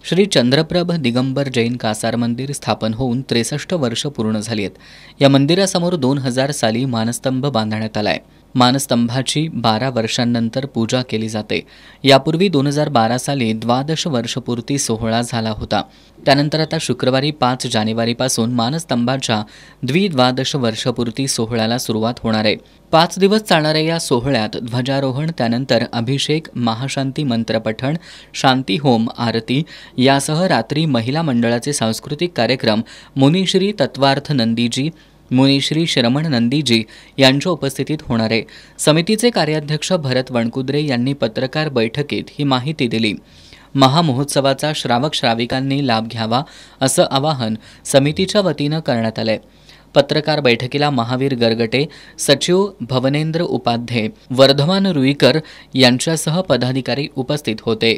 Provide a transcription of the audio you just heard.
श्री चंद्रप्रभ दिगंबर जैन कासार मंदिर स्थापन होऊन 63 वर्ष पूर्ण झाली आहेत. या मंदिरासमोर 2000 साली मानस्तंभ बांधण्यात आलाय. मानस्तंभाची 12 वर्षांनंतर पूजा केली जाते. यापूर्वी 2012 साली 12 वर्षपूर्ती सोहळा झाला होता. त्यानंतर आता शुक्रवारी 5 जानेवारीपासून मानस्तंभाच्या द्विद्वादश वर्षपूर्ती सोहळ्याला सुरुवात होणार आहे. 5 दिवस चालणाऱ्या या सोहळ्यात ध्वजारोहण, त्यानंतर अभिषेक, महाशांती मंत्रपठण, शांती होम, आरती यासह रात्री महिला मंडळाचे सांस्कृतिक कार्यक्रम मुनिश्री तत्वार्थ नंदीजी, मुनिश्री श्रमण नंदीजी यांच्या उपस्थितीत होणार आहे. समितीचे कार्याध्यक्ष भरत वणकुद्रे यांनी पत्रकार बैठकीत ही माहिती दिली. महामहोत्सवाचा श्रावक श्राविकांनी लाभ घ्यावा असं आवाहन समितीच्या वतीनं करण्यात आलंय. पत्रकार बैठकीला महावीर गरगटे, सचिव भवनेंद्र उपाध्ये, वर्धमान रुईकर यांच्यासह पदाधिकारी उपस्थित होते.